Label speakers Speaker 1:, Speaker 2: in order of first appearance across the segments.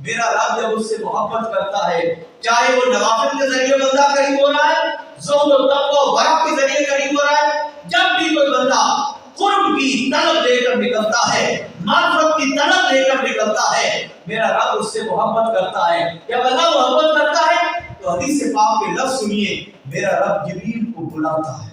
Speaker 1: میرا رب جب اس سے محبت کرتا ہے، چاہے وہ نوافل کے ذریعے بندہ قریب ہو رہا ہے، زہد و تقوی و ورع کے ذریعے قریب ہو رہا ہے، جب بھی کوئی بندہ قرب کی طلب لے کر نکلتا ہے، معرفت کی طلب لے کر نکلتا ہے، میرا رب اس سے محبت کرتا ہے۔ جب اللہ محبت کرتا ہے تو حدیث پاک کے لفظ سنیے، میرا رب جبریل کو بلاتا ہے۔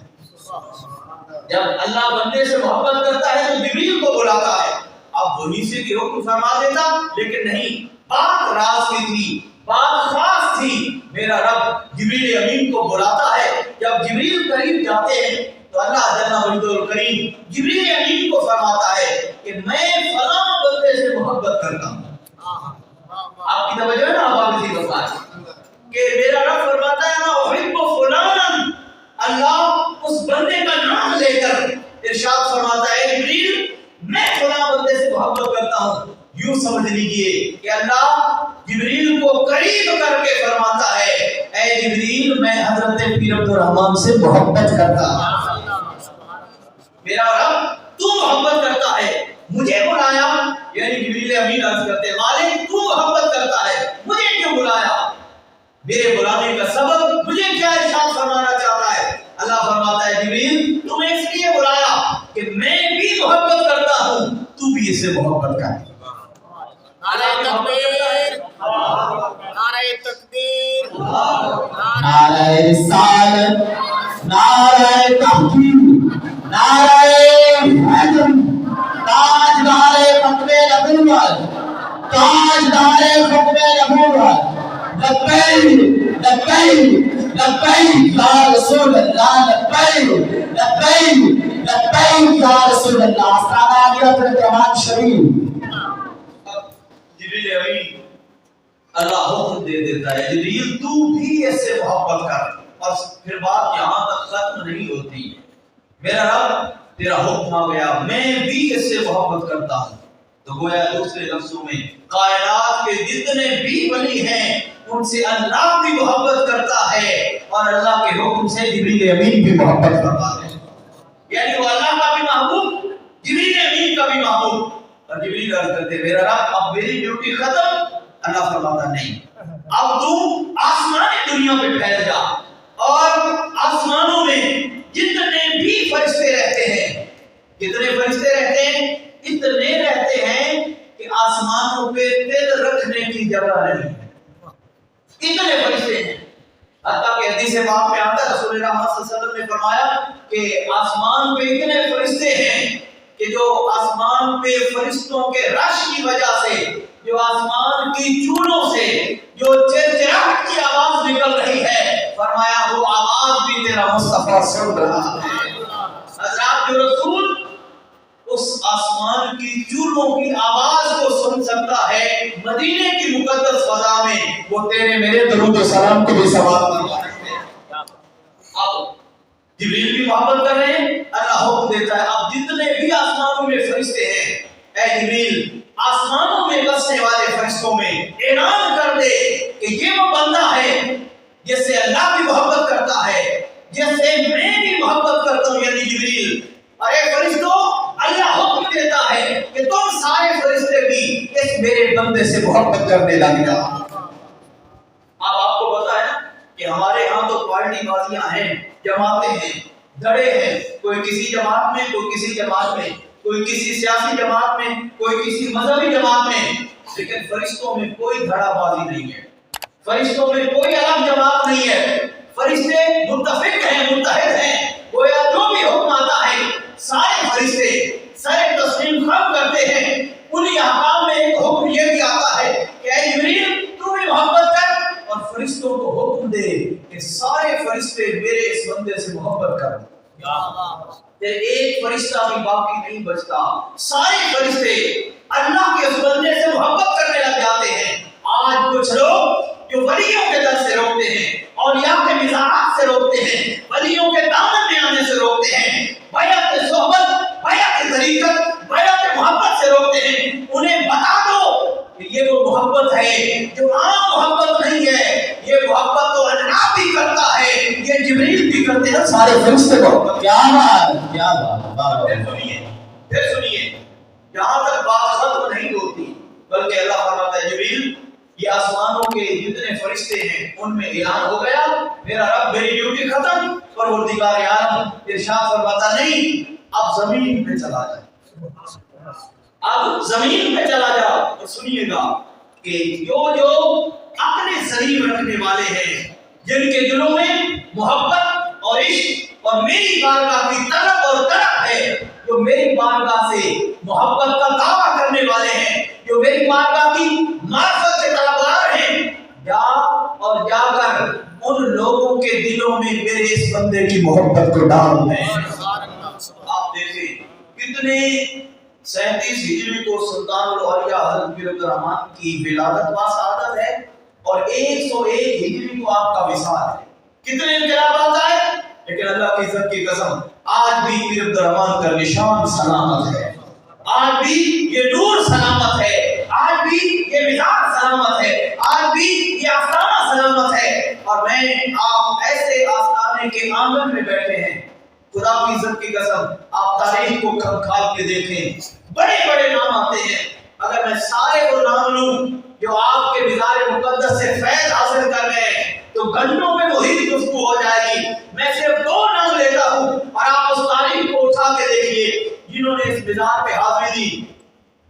Speaker 1: جب اللہ بندے سے محبت کرتا ہے تو جبریل کو بلاتا ہے۔ اب وہی سے کہ حکم فرما دیتا، لیکن نہیں، بات راز کی تھی، بات خاص تھی۔ میرا رب جبریل امین کو بلاتا ہے۔ جب جبریل قریب جاتے ہیں تو اللہ جل مجدہ الکریم جبریل امین کو فرماتا ہے کہ میں فلاں بندے سے محبت کرتا ہوں۔ آپ کی توجہ ہے نا؟ آپ اسی بتا کہ میرا رب فرماتا ہے نا احب فلانا، اللہ اس بندے کا نام لے کر ارشاد فرماتا ہے جبریل میں فلاں بندے سے محبت کرتا ہوں۔ یوں سمجھ لیجئے کہ اللہ جبریل کو قریب کر کے فرماتا ہے اے جبریل میں حضرت پیر عبد الرحمن سے محبت کرتا ہوں۔ میرا رب تو محبت کرتا ہے، مجھے بلایا، یعنی جبریل امین عرض کرتے مالک تو محبت کرتا ہے، مجھے کیوں بلایا؟ میرے بلانے کا سبب مجھے کیا ارشاد فرمانا چاہتا ہے؟ اللہ فرماتا ہے جبریل تمہیں اس لیے بلایا کہ میں بھی محبت کرتا ہوں، تو بھی اس سے محبت کر۔
Speaker 2: نعرہ تکبیر، نعرہ تکبیر،
Speaker 3: نعرہ رسالت، نعرہ تحقیق، نعرہ حیدر، تاجدار ختم نبوت، تاجدار ختم نبوت، لبیک لبیک لبیک یا رسول اللہ، لبیک لبیک لبیک یا رسول اللہ۔ استعانیت القرآن شریف۔
Speaker 1: جبریل امین اللہ حکم دے دیتا ہے جبریل تو بھی اس سے محبت کر، اور پھر بات یہاں تک ختم نہیں ہوتی۔ میرا رب تیرا حکم آ گیا، میں بھی اس سے محبت کرتا ہوں۔ تو گویا دوسرے لفظوں میں کائنات کے جتنے بھی ولی ہیں ان سے اللہ بھی محبت کرتا ہے اور اللہ کے حکم سے جبریل امین بھی محبت کرتا ہے، یعنی وہ اللہ کا بھی محبوب، جبریل امین کا بھی محبوب۔ اور جبریل عرض کرتے میرا رب اب میری ڈیوٹی ختم۔ اللہ فرماتا نہیں، اب تو آسمانی دنیا پہ پھیل جا اور آسمانوں میں جتنے بھی فرشتے رہتے ہیں، جتنے فرشتے رہتے ہیں اتنے رہتے ہیں کہ آسمانوں پہ دل رکھنے کی جگہ نہیں ہے، اتنے فرشتے ہیں۔ حتیٰ کہ حدیث پاک میں آتا ہے رسول اللہ صلی اللہ علیہ وسلم نے فرمایا کہ آسمان پہ اتنے فرشتے ہیں کہ جو آسمان پہ فرشتوں کے رش کی وجہ سے، جو آسمان کی چونوں سے جو چرچراہٹ کی آواز نکل رہی ہے، فرمایا وہ آواز بھی تیرا مصطفیٰ سن رہا ہے۔ حضرات جو رسول اس آسمان کی چونوں کی آواز کو سن سکتا ہے، مدینے کی مقدس فضا میں وہ تیرے میرے درود و سلام کو بھی سماعت کروا سکتے ہیں۔ اب جبریل بھی محبت کر رہے ہیں، اللہ حکم دیتا ہے اب جتنے بھی آسمانوں میں فرشتے ہیں اے جبریل آسمانوں میں بسنے والے فرشتوں میں اعلان کر دے کہ یہ وہ بندہ ہے جس سے اللہ بھی محبت کرتا ہے، جس سے میں بھی محبت کرتا ہوں، یعنی جبریل۔ اور اے فرشتوں اللہ حکم دیتا ہے کہ تم سارے فرشتے بھی اس میرے بندے سے محبت کرنے لگ جاؤ۔ اب آپ کو پتا ہے کہ ہمارے ہاں تو پارٹی بازیاں ہیں، جماعتیں ہیں، دھڑے ہیں، کوئی کسی جماعت میں، کوئی کسی جماعت میں، کوئی کسی سیاسی جماعت میں، کوئی کسی مذہبی جماعت میں، لیکن فرشتوں میں کوئی دھڑا بازی نہیں ہے، فرشتوں میں کوئی الگ جماعت نہیں ہے، فرشتے متفق ہیں، متحد ہیں، گویا جو بھی حکم آتا ہے سارے فرشتے سارے تسلیم خم کرتے ہیں۔ انہی احکام میں ایک حکم یہ بھی آتا ہے کہ اے جبریل تو بھی محبت کر اور فرشتوں کو حکم دے کہ سارے فرشتے میرے اس بندے سے محبت کریں۔ ایک فرشتہ بھی باقی نہیں بچتا، سارے فرشتے اللہ کے اس بندے سے محبت کرنے لگ جاتے ہیں۔ آج کچھ لوگ جو ولیوں کے در سے روکتے ہیں، اولیاء کے مزاحات سے روکتے ہیں، ولیوں کے دامن میں آنے سے روکتے ہیں، بیعت صحبت، بیعت طریقت، بیعت محبت سے روکتے ہیں، انہیں بتا دو کہ یہ وہ محبت ہے جو عام محبت نہیں ہے، یہ محبت تو اللہ بھی کرتا ہے، یہ جبریل بھی کرتے ہیں، سارے فرشتے کو۔
Speaker 3: کیا بات، کیا بات۔
Speaker 1: پھر سنیے یہاں تک بات ختم نہیں ہوتی، بلکہ اللہ فرماتا ہے جبریل یہ آسمانوں کے جتنے فرشتے ہیں ان میں اعلان ہو گیا میرا رب میری ڈیوٹی ختم، پروردگار عالم ارشاد فرماتا نہیں اب زمین پہ چلا جا، اب زمین پہ چلا جا۔ اور سنیے گا کہ جو اپنے ضریب رکھنے والے ہیں، جن کے دلوں میں محبت اور عشق اور میری بارگاہ کی طلب اور طلب ہے، جو میری بارگاہ سے محبت کا دعویٰ کرنے والے ہیں، جو میری بارگاہ کی معرفت کے طلبگار ہیں، جا اور جا کر ان لوگوں کے دلوں میں میرے اس بندے کی محبت کو ڈال دیں۔ آپ دیکھیں کتنے 37 ہجری کو سلطان الاولیاء حضرت پیر عبدالرحمن کی ولادت با سعادت ہے اور 101 ہجری کو آپ کا وصال ہے۔ کتنے انقلابات آئے، لیکن اللہ کی عزت کی قسم آج بھی پیر عبدالرحمن کا نشان سلامت ہے، آج بھی یہ نور سلامت ہے، آج بھی یہ مزاج سلامت ہے، آج بھی یہ آستانہ سلامت ہے۔ اور میں آپ ایسے آستانے کے آنگن میں بیٹھے ہیں، خدا کی عزت کی قسم آپ تاریخ کو کھال کے دیکھیں، بڑے بڑے نام آتے ہیں، اگر میں سارے وہ نام لوں جو آپ کے مزار مقدس سے فیض حاصل کر رہے ہیں تو گھنٹوں میں وہی گفتگو ہو جائے گی۔ میں صرف 2 نام لیتا ہوں اور آپ اس تاریخ کو اٹھا کے دیکھیے جنہوں نے اس مزار پہ حاضری دی۔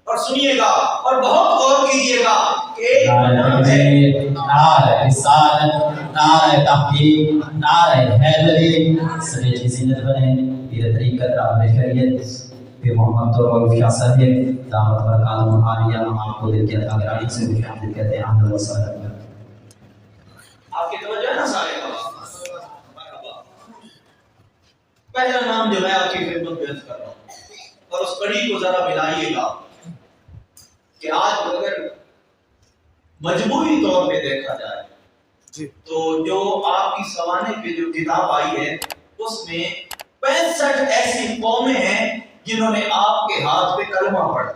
Speaker 1: اور سنیے گا اور بہت غور کیجیے گا کہ ایک نام ہے
Speaker 3: نعرہ رسالت، نعرہ تحقیق، نعرہ حیدری، سبھی کی زینت بنے، یہ طریقت راہ شریعت پھر محمد طور فیاض صاحب دعوت برکات عالیہ آپ کو دل کی اگرانی سے مشاہدت کہتے ہیں۔ احمد و صلی
Speaker 1: آپ کی توجہ ہے نا سارے کا پہلا نام جو میں آپ کی خدمت پیش کر رہا ہوں اور اس کڑی کو ذرا ملائیے گا کہ آج اگر مجموعی طور پہ دیکھا جائے تو جو آپ کی سوانح پہ جو کتاب آئی ہے اس میں 65 ایسی قومیں ہیں جنہوں نے آپ کے ہاتھ پہ کلمہ پڑھا۔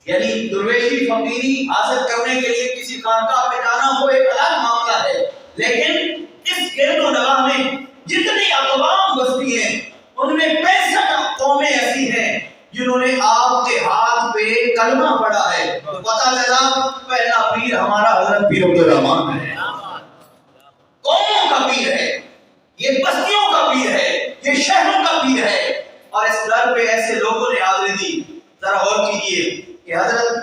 Speaker 1: یعنی درویشی فقیری حاصل کرنے کے لیے کسی خانقاہ پہ جانا وہ ایک الگ معاملہ ہے، لیکن اس گرد و نواح میں جتنی اقوام بستی ہیں ان میں 65 قومیں ایسی ہیں جنہوں نے آپ کے ہاتھ پہ کلمہ پڑھا ہے۔ تو پتہ چلا پہلا پیر ہمارا حضرت پیر عبدالرحمن ہے، قوموں کا پیر ہے، یہ بستیوں کا پیر ہے، یہ شہروں کا پیر ہے۔ اور اس در پہ ایسے لوگوں نے حاضری دی، ذرا غور کیجئے کہ حضرت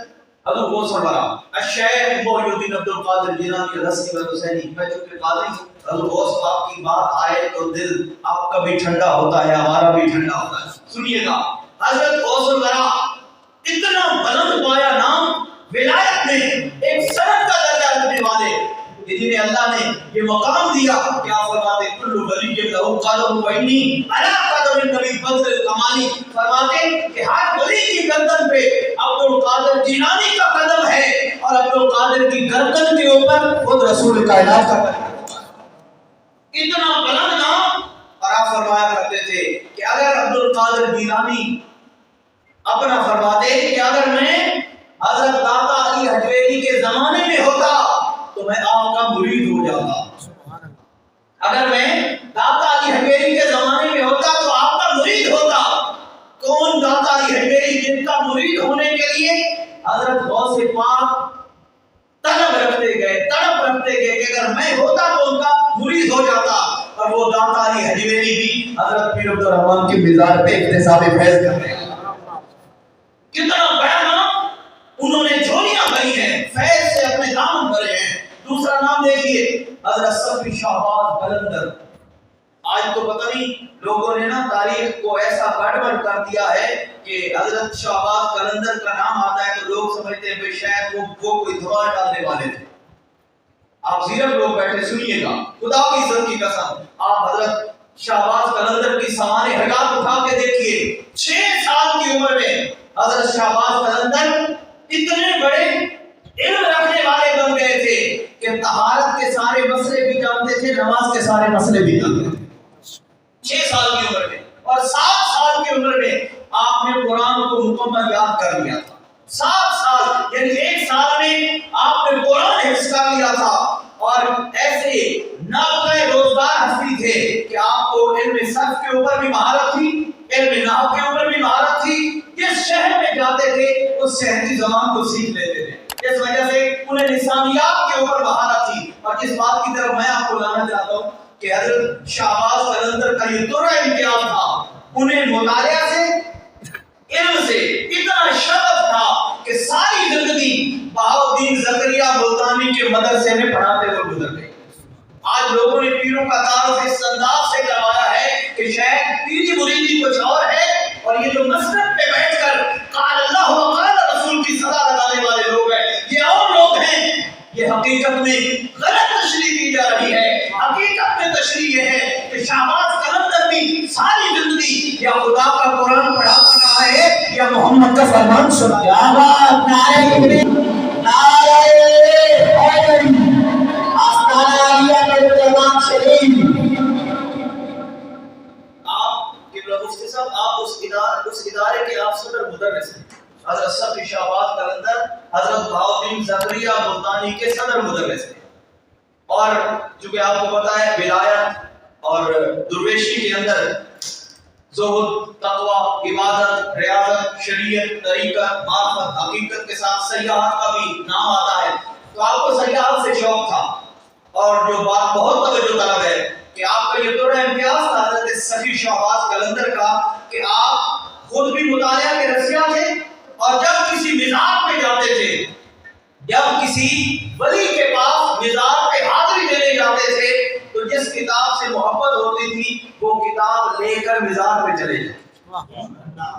Speaker 1: حضور غوث الورا الشیخ محی الدین عبد القادر جیلانی الحسنی والحسینی، میں چونکہ قادری حضور غوث پاک کی بات آئے تو دل آپ کا بھی ٹھنڈا ہوتا ہے، ہمارا بھی ٹھنڈا ہوتا ہے۔ سنیے گا حضرت غوث الورا اتنا بلند پایا نام، ولایت میں ایک سند کا درجہ رکھنے والے کہ جنہیں اللہ نے یہ مقام دیا، کیا فرماتے کل ولی لہو قدم و انی علی قدم النبی بدر الکمالی، فرماتے کہ ہر ولی کی گردن پہ عبد القادر جیلانی کا قدم ہے اور عبد القادر کی گردن کے اوپر خود رسول کائنات کا قدم ہے۔ اتنا بلند نام، اور آپ فرمایا کرتے تھے کہ اگر عبد القادر جیلانی اپنا فرماتے کہ اگر میں حضرت داتا علی حجویری کے زمانے میں ہوتا تو میں آپ کا مرید ہو جاتا، اگر میں داتا علی حجویری کے زمانے میں ہوتا تو آپ کا مرید ہوتا۔ کون داتا علی حجویری جن کا مرید ہونے کے لیے حضرت غوث پاک طلب رکھتے گئے کہ اگر میں ہوتا تو ان کا مرید ہو جاتا، اور وہ داتا علی حجویری بھی حضرت پیر عبدالرحمن کے مزار پہ اقتصاب فیض کر رہے ہیں۔ کتنا بڑا نام، انہوں نے جھولیاں بھری ہیں، فیض سے اپنے دامن بھرے ہیں۔ دوسرا نام دیکھیے حضرت صفی شہباز قلندر۔ آج تو پتہ نہیں لوگوں نے نا تاریخ کو ایسا گڑبڑ کر دیا ہے کہ حضرت شہباز قلندر کا نام آتا ہے تو لوگ سمجھتے ہیں کہ شاید وہ کوئی دھمال ڈالنے والے تھے۔ آپ زیرک لوگ بیٹھے سنیے گا، خدا کی عزت کی قسم آپ حضرت شہباز قلندر کی سوانح حیات اٹھا کے دیکھیے۔ 6 سال کی عمر میں حضرت شہباز قلندر اتنے بڑے علم رکھنے والے بن گئے تھے کہ طہارت کے سارے مسئلے بھی جانتے تھے، نماز کے سارے مسئلے بھی جانتے تھے 6 سال کی عمر میں۔ اور 7 سال کی عمر میں آپ نے قرآن کو مکمل یاد کر لیا تھا۔ 7 سال یعنی 1 سال میں آپ نے قرآن حفظ کر لیا تھا، اور ایسے نابغہ روزگار ہستی تھے کہ آپ کو علم صرف کے اوپر بھی مہارت تھی، علم نحو کے اوپر بھی مہارت تھی۔ جس شہر میں جاتے تھے اس شہر کی زبان کو سیکھ لیتے تھے۔ اس وجہ سے لسانیات کے اوپر مہارت تھی. اور جس بات کی طرف میں آپ کو لانا چاہتا ہوں کہ حضرت شہباز قلندر کا یہ دوسرا امتیاز تھا, انہیں مطالعہ سے, علم سے اتنا شغف تھا کہ ساری زندگی بہاؤالدین زکریا ملتانی کے مدرسے میں پڑھاتے ہوئے گزر گئے. آج لوگوں نے پیروں کا تعارف اس انداز سے کروایا ہے کہ شاید پیری مریدی کچھ اور ہے, اور یہ جو مسجد پہ بیٹھ کر قال اللہ و قال رسول کی صدا لگانے والے لوگ ہیں, یہ اور لوگ ہیں. یہ حقیقت میں غلط تشریح کی جا رہی ہے. حقیقت میں تشریح یہ ہے کہ شہباز قلندر بھی ساری زندگی یا خدا کا قرآن پڑھاتا رہا ہے یا محمد کا فرمان سنا.
Speaker 3: کیا بات, نعرہ تکبیر, نعرہ حیدری, آستانہ عالیہ مرتضی شریف.
Speaker 1: آپ قبلہ مفتی صاحب, آپ اس ادارے کے آپ صدر مدرس ہیں. حضرت صفی شہباز قلندر حضرت بہاؤالدین زکریا ملتانی کے صدر مدرس ہیں. اور چونکہ آپ کو پتا ہے ولایت اور درویشی کے اندر زہد, تقوی, عبادت, ریاضت, شریعت, طریقت, معرفت, حقیقت کے ساتھ سیاحت کا بھی نام آتا ہے. تو آپ کو سیاحت سے شوق تھا, اور جو بات بہت توجہ طلب ہے کہ آپ کا یہ دوسرا امتیاز تھا حضرت صفی شہباز قلندر کا کہ آپ خود بھی مطالعہ کے رسیا تھے, اور جب کسی مزار پہ جاتے تھے, جب کسی ولی کے پاس مزار پہ حاضری دینے جاتے تھے, تو جس کتاب سے محبت ہوتی تھی وہ کتاب لے کر مزار پہ چلے جاتے.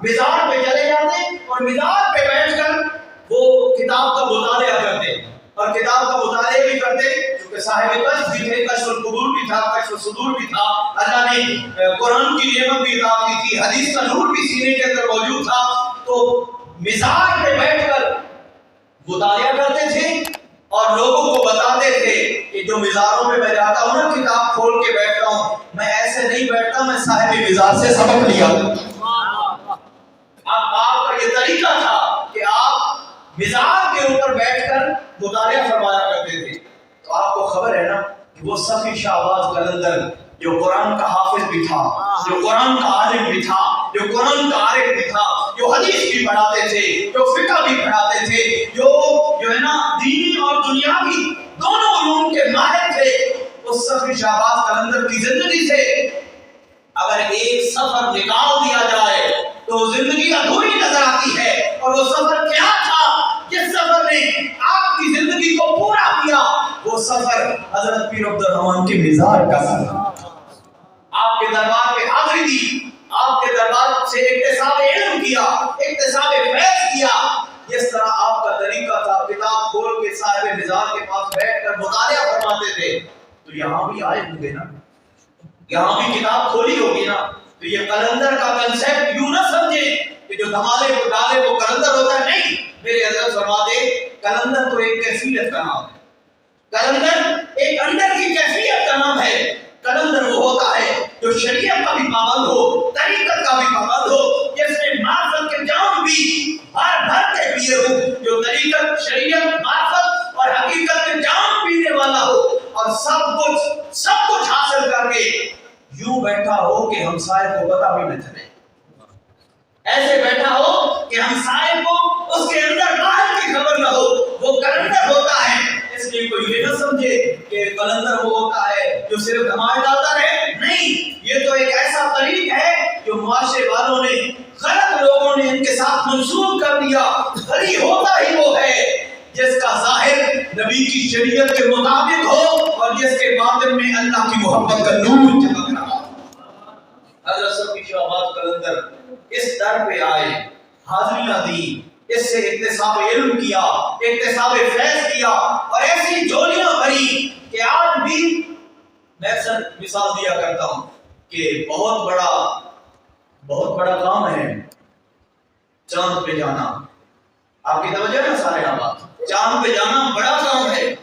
Speaker 1: مزار پہ چلے جاتے اور مزار پہ بیٹھ کر وہ کتاب کا مطالعہ کرتے, اور کتاب کا مطالعہ بھی کرتے کیونکہ صاحب کشف بھی تھے, کشف القبور بھی تھا, کشف الصدور بھی تھا. اللہ نے قرآن کی نعمت بھی عطا کی تھی, حدیث کا نور بھی سینے کے اندر موجود تھا. تو مزار پہ بیٹھ کر مطالعہ کرتے تھے اور لوگوں کو بتاتے تھے کہ جو مزاروں میں میں جاتا ہوں نا, کتاب کھول کے بیٹھتا ہوں, میں ایسے نہیں بیٹھتا, میں صاحب مزار سے سبق لیا. اب آپ کا یہ طریقہ تھا کہ آپ مزار کے اوپر بیٹھ کر مطالعہ فرمایا کرتے تھے. تو آپ کو خبر ہے نا کہ وہ صفی شہباز قلندر جو قرآن کا حافظ بھی تھا, جو قرآن کا عالم بھی تھا, جو قرآن کا عارف بھی تھا, جو حدیث بھی پڑھاتے تھے, جو فقہ بھی پڑھاتے تھے, جو ہے نا دینی اور دنیاوی دونوں علوم کے ماہر تھے, اس صفی شہباز قلندر کی زندگی سے اگر ایک سفر نکال دیا جائے تو زندگی ادھوری نظر آتی ہے. اور وہ سفر کیا تھا جس سفر نے آپ کی زندگی کو پورا کیا؟ وہ سفر حضرت پیر عبدالرحمن کے مزار کا سفر. آپ کے دربار پہ حاضری دی, آپ کے دربار سے اکتساب علم کیا, اکتساب فیض کیا. جس طرح آپ کا طریقہ تھا کتاب کھول کے صاحب مزار کے پاس بیٹھ کر مطالعہ فرماتے تھے, تو یہاں بھی آئے ہوں گے نا, یہاں بھی کتاب کھولی ہوگی نا. تو یہ قلندر کا کنسیپٹ یوں نہ سمجھے کہ جو دھمالے کو ڈالے وہ قلندر ہوتا ہے. نہیں, میرے حضرت فرماتے قلندر تو ایک کیفیت کا نام ہے, قلندر ایک اندر کی کیفیت کا نام ہے. قلندر وہ ہوتا ہے جو شریعت کا بھی پابند ہو, طریقت کا بھی پابند ہو, جس نے معرفت کے جام بھی بھر بھر کے پیے ہو, جو طریقت, شریعت, معرفت اور حقیقت کے جام پینے والا ہو, اور سب کچھ حاصل کر کے یوں بیٹھا ہو کہ ہمسائے کو پتہ بھی نہ چلے, ایسے بیٹھا ہو کہ ہمسائے کو اس کے اندر باہر کی خبر نہ ہو. وہ قلندر ہوتا ہے. اس لیے کوئی یہ نہ سمجھے کہ قلندر وہ ہوتا ہے جو صرف دھمال ڈالتا رہے. نہیں, یہ تو ایک ایسا طریق ہے جو معاشرے والوں نے, غلط لوگوں نے ان کے ساتھ منسوب کر دیا. ولی ہوتا ہی وہ ہے جس کا ظاہر نبی کی شریعت کے مطابق ہو اور جس کے باطن میں اللہ کی محبت کا نور چمک رہا ہو. حضرت صفی شہباز قلندر اس در پہ آئے, حاضریاں دی, اس سے اکتساب علم کیا, اکتساب فیض کیا, اور ایسی جولیاں بھری کہ آج بھی میں اکثر مثال دیا کرتا ہوں کہ بہت بڑا کام ہے چاند پہ جانا. آپ کی توجہ ہے نا سارے آباد, چاند پہ جانا بڑا کام ہے.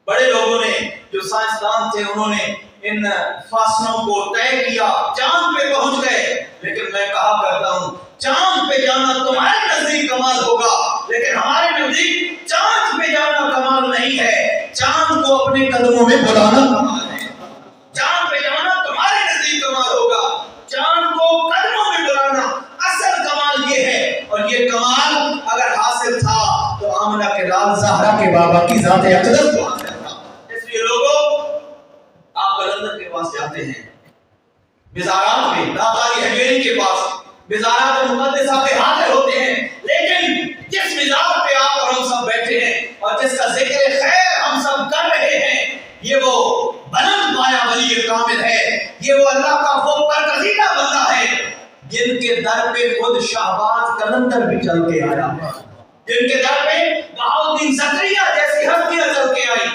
Speaker 1: بڑے لوگوں نے جو سائنسدان تھے انہوں نے ان فاصلوں کو طے کیا, چاند پہ پہنچ گئے. لیکن میں کہا کرتا ہوں چاند پہ جانا تمہارے نزدیک کمال ہوگا, لیکن ہمارے نزدیک چاند پہ جانا کمال نہیں ہے, چاند کو اپنے قدموں میں بلانا کمال ہے. چاند پہ جانا تمہارے نزدیک کمال ہوگا, چاند کو قدموں میں بلانا اصل کمال یہ ہے. اور یہ کمال اگر حاصل تھا تو آمنہ کے لال زہرا کے
Speaker 4: بابا کی ذات اقدس کو
Speaker 1: اس لیے لوگوں آپ کلندر کے پاس جاتے ہیں، مزارات میں داغاری حویلی کے پاس مزارات مقدسہ پہ حاضر ہوتے ہیں، لیکن جس مزار پہ آپ اور ہم سب بیٹھے ہیں اور جس کا ذکر خیر ہم سب کر رہے ہیں، یہ وہ بلند پایا ولی کامل ہے، یہ وہ اللہ کا وہ برگزیدہ بندہ ہے جن کے در پہ خود شہباز کلندر بھی چل کے آیا، جن کے در پہ بہاؤالدین زکریا جیسی ہستیاں چل کے آئی،